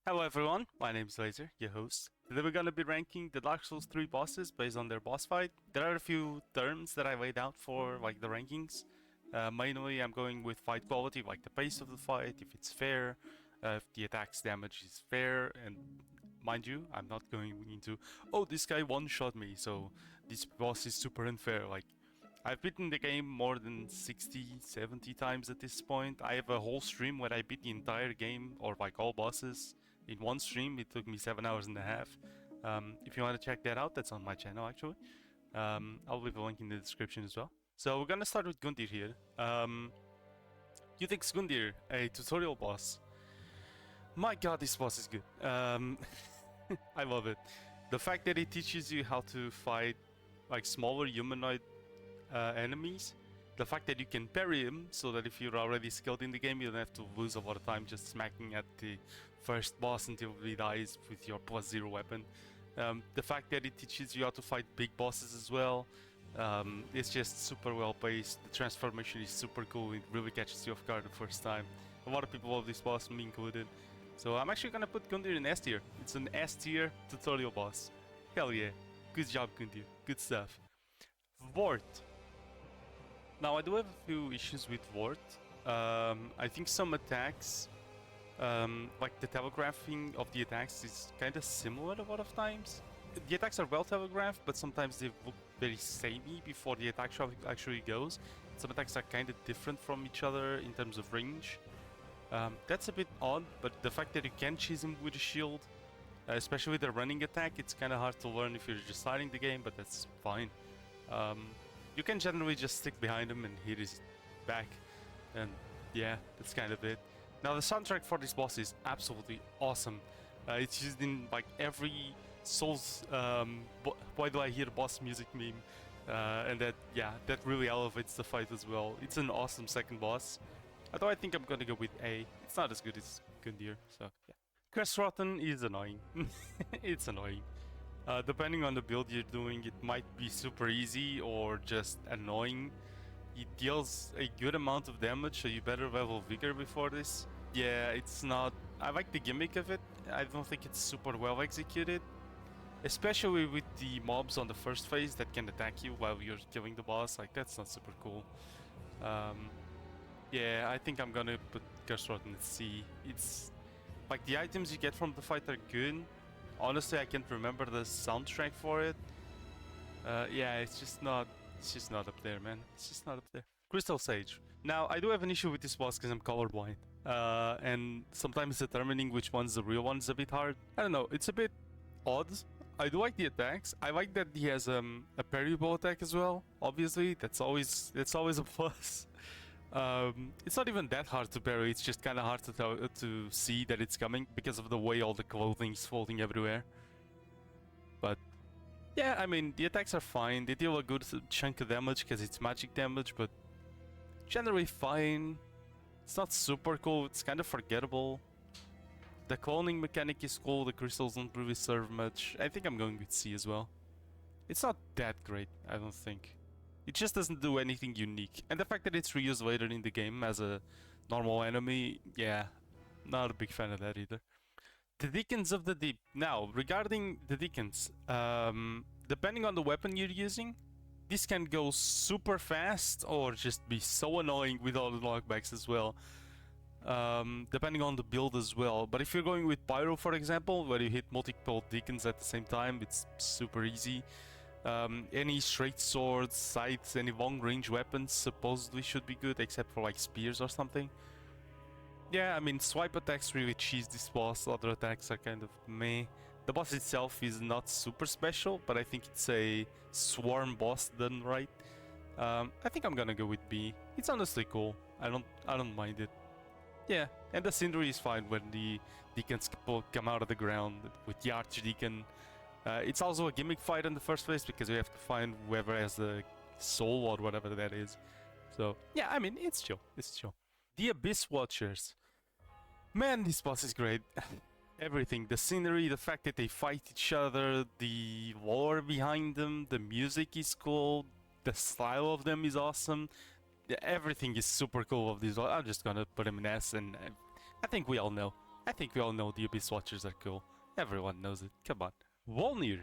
Hello everyone, my name is Laser, your host. Today we're gonna be ranking the Dark Souls 3 bosses based on their boss fight. There are a few terms that I laid out for like the rankings. Mainly I'm going with fight quality, like the pace of the fight, if it's fair, if the attack's damage is fair, and mind you, I'm not going into, oh, this guy one-shot me, so this boss is super unfair. Like, I've beaten the game more than 60, 70 times at this point. I have a whole stream where I beat the entire game, or like all bosses, in one stream. It took me 7 hours and a half. If you want to check that out, that's on my channel actually. I'll leave a link in the description as well. So we're gonna start with Gundyr here. You think Gundyr, a tutorial boss? My god, this boss is good. I love it. The fact that it teaches you how to fight like smaller humanoid enemies, the fact that you can parry him, so that if you're already skilled in the game, you don't have to lose a lot of time just smacking at the first boss until he dies with your +0 weapon. The fact that it teaches you how to fight big bosses as well, it's just super well paced. The transformation is super cool, it really catches you off guard the first time. A lot of people love this boss, me included. So I'm actually gonna put Gundyr in S tier. It's an S tier tutorial boss. Hell yeah. Good job, Gundyr. Good stuff. Vort. Now I do have a few issues with Vort. I think some attacks, like the telegraphing of the attacks is kind of similar a lot of times. The attacks are well telegraphed, but sometimes they look very samey before the attack actually goes. Some attacks are kind of different from each other in terms of range. That's a bit odd, but the fact that you can cheese him with a shield, especially with the running attack, it's kind of hard to learn if you're just starting the game, but that's fine. You can generally just stick behind him and hit his back, and yeah, that's kind of it. Now the soundtrack for this boss is absolutely awesome. It's used in like every Souls why do I hear boss music meme, and that really elevates the fight as well. It's an awesome second boss. Although I think I'm gonna go with A. It's not as good as Gundyr, so yeah. Curse Rotten is annoying. It's annoying. Depending on the build you're doing, it might be super easy or just annoying. It deals a good amount of damage, so you better level Vigor before this. Yeah, it's not... I like the gimmick of it. I don't think it's super well executed. Especially with the mobs on the first phase that can attack you while you're killing the boss. Like, that's not super cool. Yeah, I think I'm gonna put Curse Rotten at C. It's... like, the items you get from the fight are good. Honestly, I can't remember the soundtrack for it. Yeah, it's just not up there, man. It's just not up there. Crystal Sage. Now, I do have an issue with this boss because I'm colorblind. And sometimes determining which one's the real one is a bit hard. I don't know, it's a bit odd. I do like the attacks. I like that he has a parryable attack as well. Obviously, that's always a plus. It's not even that hard to parry, it's just kind of hard to see that it's coming because of the way all the clothing is floating everywhere. But yeah, I mean, the attacks are fine, they deal a good chunk of damage because it's magic damage, but generally fine. It's not super cool, it's kind of forgettable. The cloning mechanic is cool, the crystals don't really serve much. I think I'm going with C as well. It's not that great, I don't think. It just doesn't do anything unique. And the fact that it's reused later in the game as a normal enemy, yeah, not a big fan of that either. The Deacons of the Deep. Now, regarding the Deacons, depending on the weapon you're using, this can go super fast or just be so annoying with all the knockbacks as well. Depending on the build as well. But if you're going with Pyro, for example, where you hit multiple Deacons at the same time, it's super easy. Any straight swords, scythes, any long range weapons supposedly should be good, except for like spears or something. Yeah, I mean, swipe attacks really cheese this boss, other attacks are kind of meh. The boss itself is not super special, but I think it's a swarm boss done right. I think I'm gonna go with B. It's honestly cool. I don't mind it. Yeah, and the scenery is fine when the deacons come out of the ground with the Archdeacon. It's also a gimmick fight in the first place because we have to find whoever has the soul or whatever that is. So yeah, I mean, it's chill. It's chill. The Abyss Watchers. Man, this boss is great. Everything, the scenery, the fact that they fight each other, the lore behind them, the music is cool, the style of them is awesome. Everything is super cool of these. I'm just gonna put him in S, and I think we all know. I think we all know the Abyss Watchers are cool. Everyone knows it. Come on. Volnir.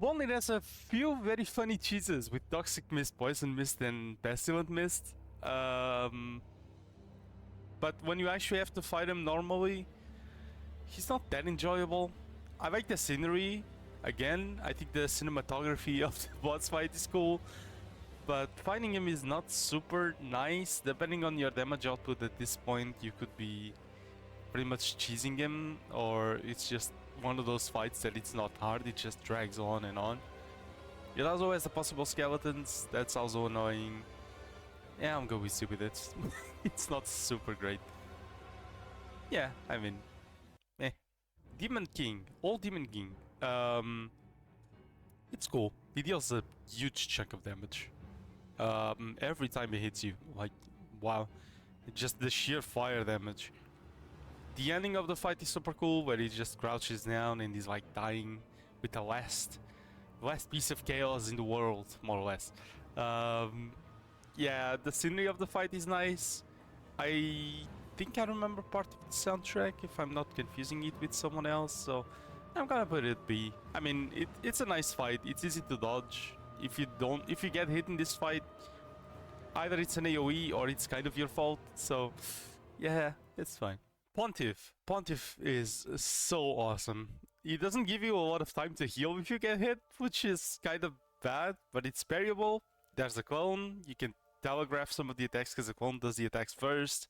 Volnir has a few very funny cheeses with Toxic Mist, Poison Mist, and Pestilent Mist. But when you actually have to fight him normally, he's not that enjoyable. I like the scenery. Again, I think the cinematography of the boss fight is cool. But fighting him is not super nice. Depending on your damage output at this point, you could be pretty much cheesing him, or it's just one of those fights that it's not hard, it just drags on and on. It also has the possible skeletons, that's also annoying. Yeah, I'm going with it. It's not super great. Yeah, I mean, Demon King, Old Demon King. It's cool. He deals a huge chunk of damage. Every time he hits you, like, wow. Just the sheer fire damage. The ending of the fight is super cool, where he just crouches down and he's like dying with the last piece of chaos in the world, more or less. Yeah, the scenery of the fight is nice. I think I remember part of the soundtrack, if I'm not confusing it with someone else, so I'm gonna put it B. I mean, it's a nice fight. It's easy to dodge. If you get hit in this fight, either it's an AoE or it's kind of your fault. So, yeah, it's fine. Pontiff. Pontiff is so awesome. He doesn't give you a lot of time to heal if you get hit, which is kind of bad, but it's variable. There's a clone. You can telegraph some of the attacks because the clone does the attacks first.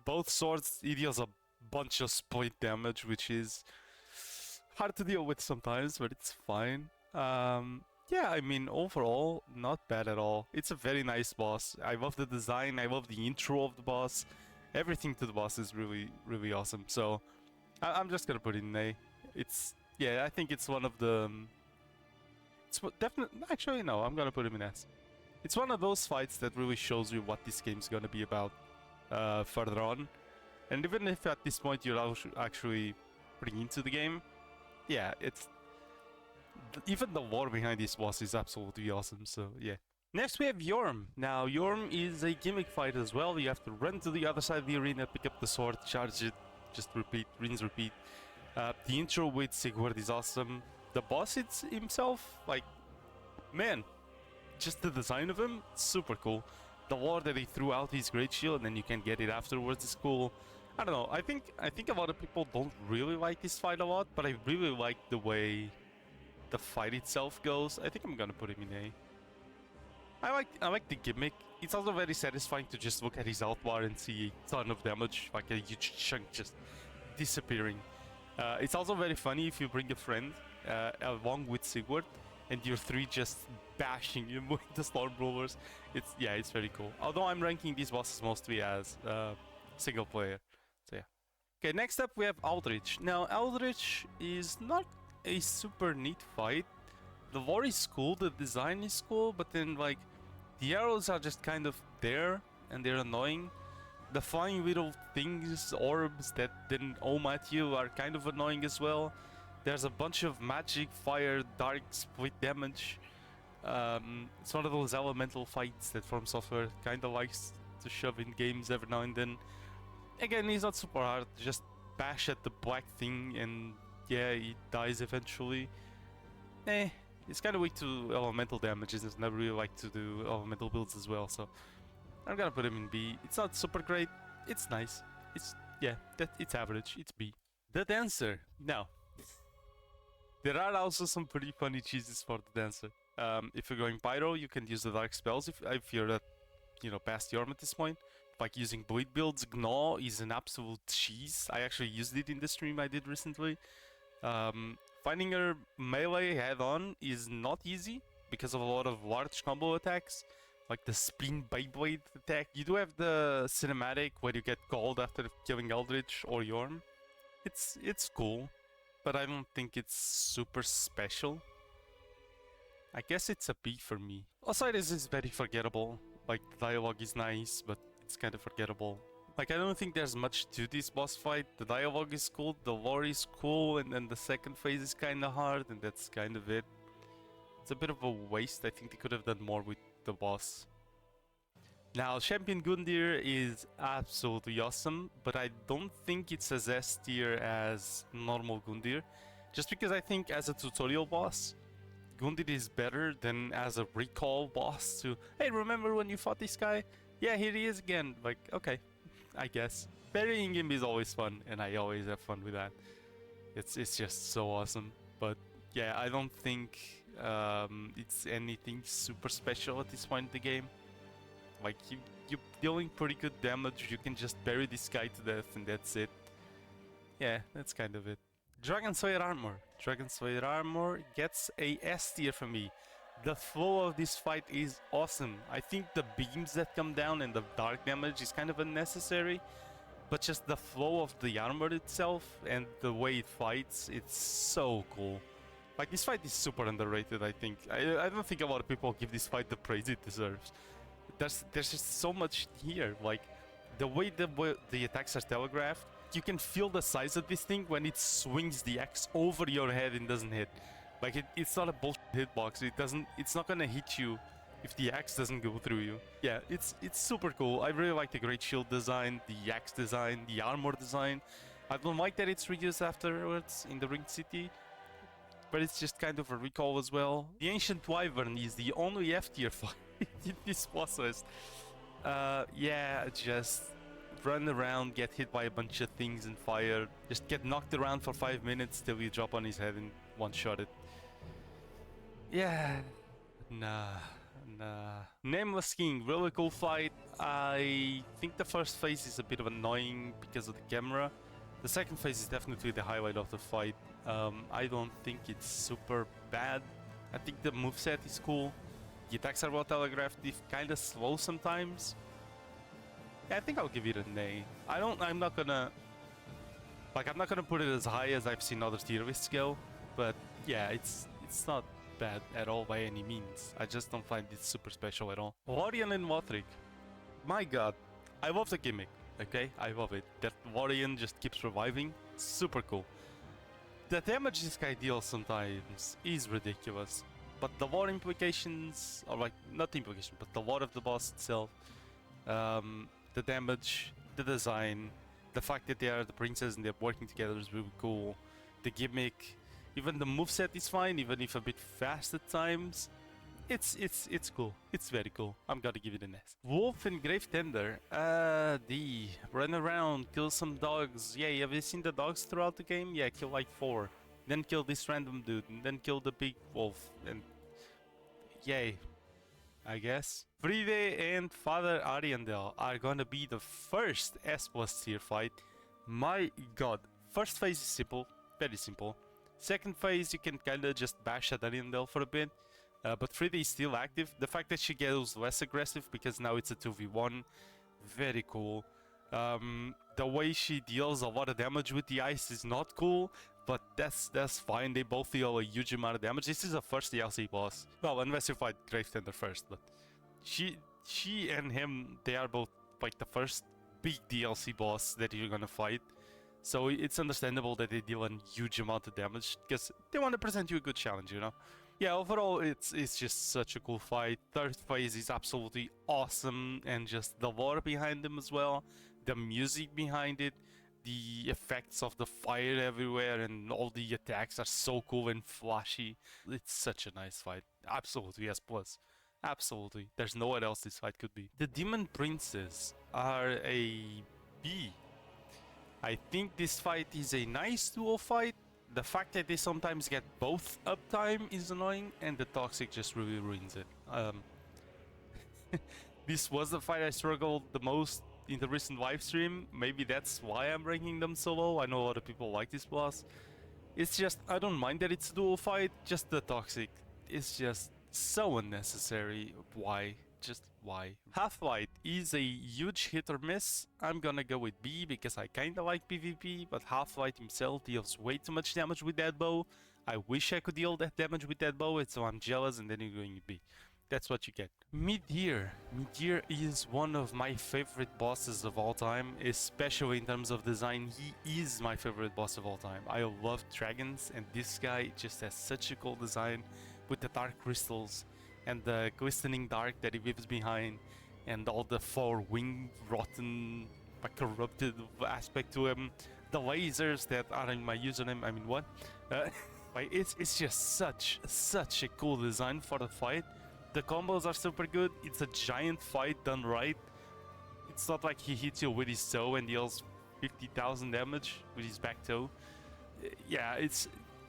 Both swords, he deals a bunch of split damage, which is hard to deal with sometimes, but it's fine. Yeah, I mean, overall, not bad at all. It's a very nice boss. I love the design, I love the intro of the boss. Everything to the boss is really, really awesome. So, I'm just gonna put it in A. It's, yeah, I think it's one of the... it's definitely, actually no, I'm gonna put him in S. It's one of those fights that really shows you what this game's gonna be about further on. And even if at this point you're actually pretty into the game, yeah, it's... even the lore behind this boss is absolutely awesome, so yeah. Next we have Yorm. Now, Yorm is a gimmick fight as well. You have to run to the other side of the arena, pick up the sword, charge it, just repeat, rinse, repeat. The intro with Sigurd is awesome. The boss himself, like, man, just the design of him, super cool. The lore that he threw out his great shield and then you can get it afterwards is cool. I don't know, I think a lot of people don't really like this fight a lot, but I really like the way the fight itself goes. I think I'm gonna put him in A. I like the gimmick. It's also very satisfying to just look at his health bar and see a ton of damage, like a huge chunk just disappearing. It's also very funny if you bring a friend along with Sigurd, and you're three just bashing him with the Stormbrawlers. It's very cool. Although I'm ranking these bosses mostly as single player. So yeah. Okay, next up we have Aldrich. Now Aldrich is not a super neat fight. The lore is cool, the design is cool, but then like the arrows are just kind of there and they're annoying. The flying little things, orbs that then ohm at you are kind of annoying as well. There's a bunch of magic, fire, dark, split damage. It's one of those elemental fights that Fromsoftware kind of likes to shove in games every now and then. Again, it's not super hard, just bash at the black thing and yeah, he dies eventually. It's kind of weak to elemental damages, and never really like to do elemental builds as well, so I'm gonna put him in B. It's not super great, it's nice. It's average, it's B. The Dancer. Now, there are also some pretty funny cheeses for the Dancer. If you're going Pyro, you can use the dark spells if you're at, past Yorm at this point. Like using bleed builds, Gnaw is an absolute cheese. I actually used it in the stream I did recently. Finding her melee head-on is not easy because of a lot of large combo attacks, like the Spin Beyblade attack. You do have the cinematic where you get gold after killing Eldritch or Yorm. It's cool, but I don't think it's super special. I guess it's a B for me. Osiris is very forgettable. Like, the dialogue is nice, but it's kind of forgettable. Like, I don't think there's much to this boss fight. The dialogue is cool, the lore is cool, and then the second phase is kind of hard, and that's kind of it. It's a bit of a waste. I think they could have done more with the boss. Now, Champion Gundyr is absolutely awesome, but I don't think it's as S tier as normal Gundyr. Just because I think as a tutorial boss, Gundyr is better than as a recall boss to, hey, remember when you fought this guy? Yeah, here he is again. Like, okay, I guess. Parrying him is always fun, and I always have fun with that. It's just so awesome. But yeah, I don't think it's anything super special at this point in the game. Like, you're dealing pretty good damage, you can just bury this guy to death and that's it. Yeah, that's kind of it. Dragon Slayer Armor. Dragon Slayer Armor gets a S tier from me. The flow of this fight is awesome. I think the beams that come down and the dark damage is kind of unnecessary, but just the flow of the armor itself and the way it fights, it's so cool. Like, this fight is super underrated, I think. I don't think a lot of people give this fight the praise it deserves. There's just so much here. Like, the way the attacks are telegraphed, you can feel the size of this thing when it swings the axe over your head and doesn't hit. Like, it's not a bullshit hitbox. It's not gonna hit you if the axe doesn't go through you. Yeah, it's super cool. I really like the great shield design, the axe design, the armor design. I don't like that it's reused afterwards in the Ring City, but it's just kind of a recall as well. The Ancient Wyvern is the only F tier fight in this boss list. Yeah, just run around, get hit by a bunch of things and fire, just get knocked around for 5 minutes till you drop on his head and one-shot it. Yeah, nah. Nameless King, really cool fight. I think the first phase is a bit of annoying because of the camera. The second phase is definitely the highlight of the fight. I don't think it's super bad. I think the moveset is cool. The attacks are well telegraphed, if kinda slow sometimes. Yeah, I think I'll give it an A. I'm not gonna put it as high as I've seen other tier lists go, but yeah, it's not bad at all by any means. I just don't find it super special at all. Lorian and Lothric. My god, I love the gimmick, okay? I love it. That Lorian just keeps reviving, super cool. The damage this guy deals sometimes is ridiculous, but the lore implications, or like, not the implication, but the lore of the boss itself, the damage, the design, the fact that they are the princess and they're working together is really cool. The gimmick, even the moveset is fine, even if a bit fast at times. It's cool. It's very cool. I'm gonna give it an S. Wolf and Grave Tender. D. Run around, kill some dogs. Yeah, have you seen the dogs throughout the game? Yeah, kill like 4. Then kill this random dude, and then kill the big wolf, and yay, I guess. Fride and Father Ariandel are gonna be the first S+ tier fight. My god. First phase is simple, very simple. Second phase, you can kinda just bash at Ariandel for a bit. But Frida is still active. The fact that she gets less aggressive because now it's a 2v1, very cool. The way she deals a lot of damage with the ice is not cool, but that's fine. They both deal a huge amount of damage. This is a first DLC boss. Well, unless you fight Grave Tender first, but she and him, they are both like the first big DLC boss that you're gonna fight. So it's understandable that they deal a huge amount of damage because they want to present you a good challenge, you know? Yeah, overall, it's just such a cool fight. Third phase is absolutely awesome, and just the lore behind them as well, the music behind it, the effects of the fire everywhere, and all the attacks are so cool and flashy. It's such a nice fight. Absolutely S+. Absolutely. There's nowhere else this fight could be. The Demon Princes are a B. I think this fight is a nice duo fight. The fact that they sometimes get both uptime is annoying, and the Toxic just really ruins it. This was the fight I struggled the most in the recent live stream. Maybe that's why I'm ranking them so low. I know a lot of people like this boss. It's just, I don't mind that it's a dual fight, just the Toxic. It's just so unnecessary. Why? Just why? Half-Light is a huge hit or miss. I'm gonna go with B because I kinda like PvP, but Half-Light himself deals way too much damage with that bow. I wish I could deal that damage with that bow, so I'm jealous, and then you're going to B. That's what you get. Midir. Midir is one of my favorite bosses of all time, especially in terms of design. He is my favorite boss of all time. I love dragons, and this guy just has such a cool design with the dark crystals and the glistening dark that he leaves behind. and all the four wing rotten, corrupted aspect to him. The lasers that are in my username. I mean, what? Uh, like it's just such a cool design for the fight. The combos are super good. It's a giant fight done right. It's not like he hits you with his toe and deals 50,000 damage with his back toe. Yeah, it's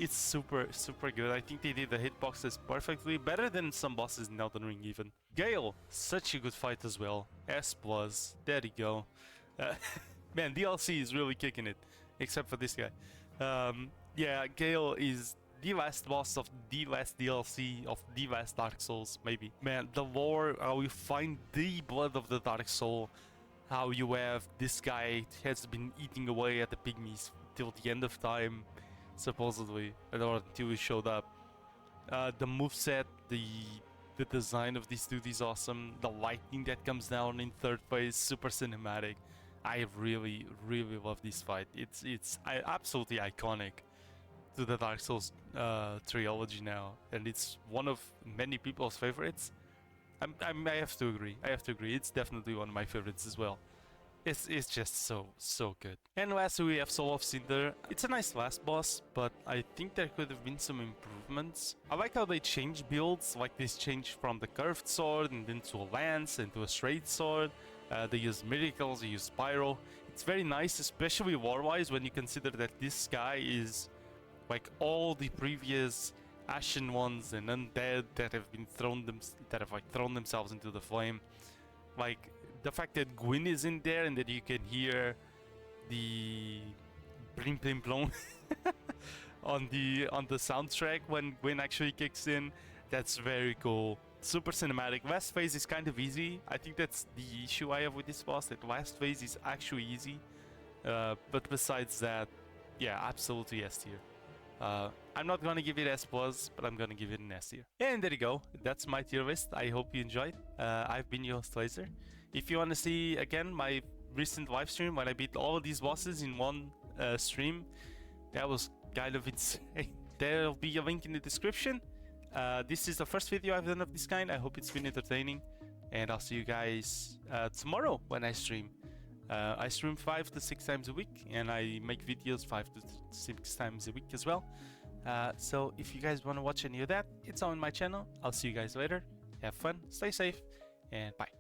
super good. I think they did the hitboxes perfectly, better than some bosses in Elden Ring even. Gale, such a good fight as well. S+, there you go. Man, DLC is really kicking it, except for this guy. Yeah, Gale is the last boss of the last DLC of the last Dark Souls, maybe. Man, the lore, how you find the blood of the Dark Soul, how you have this guy has been eating away at the pygmies till the end of time, supposedly, or until he showed up. The moveset, the design of this dude is awesome. The lightning that comes down in third phase, super cinematic. I really love this fight. It's absolutely iconic to the Dark Souls trilogy now, and it's one of many people's favorites. I have to agree. It's definitely one of my favorites as well. It's just so good. And lastly, we have Soul of Cinder. It's a nice last boss, but I think there could have been some improvements. I like how they change builds, like this change from the curved sword and then to a lance and to a straight sword. They use miracles, they use pyro. It's very nice, especially war-wise, when you consider that this guy is like all the previous Ashen ones and undead that have been thrown themselves into the flame. Like the fact that Gwyn is in there and that you can hear the blim blim blom on the soundtrack when Gwyn actually kicks in, that's very cool. Super cinematic. Last phase is kind of easy. I think that's the issue I have with this boss, that last phase is actually easy. But besides that, yeah, absolutely S tier. I'm not gonna give it S+, but I'm gonna give it an S tier. And there you go. That's my tier list. I hope you enjoyed. I've been your host, Laser. If you want to see again my recent live stream when I beat all of these bosses in one stream, that was kind of insane. There'll be a link in the description. This is the first video I've done of this kind. I hope it's been entertaining, and I'll see you guys tomorrow when I stream. I stream 5 to 6 times a week, and I make videos 5 to 6 times a week as well. So if you guys want to watch any of that, it's on my channel. I'll see you guys later. Have fun, stay safe, and bye.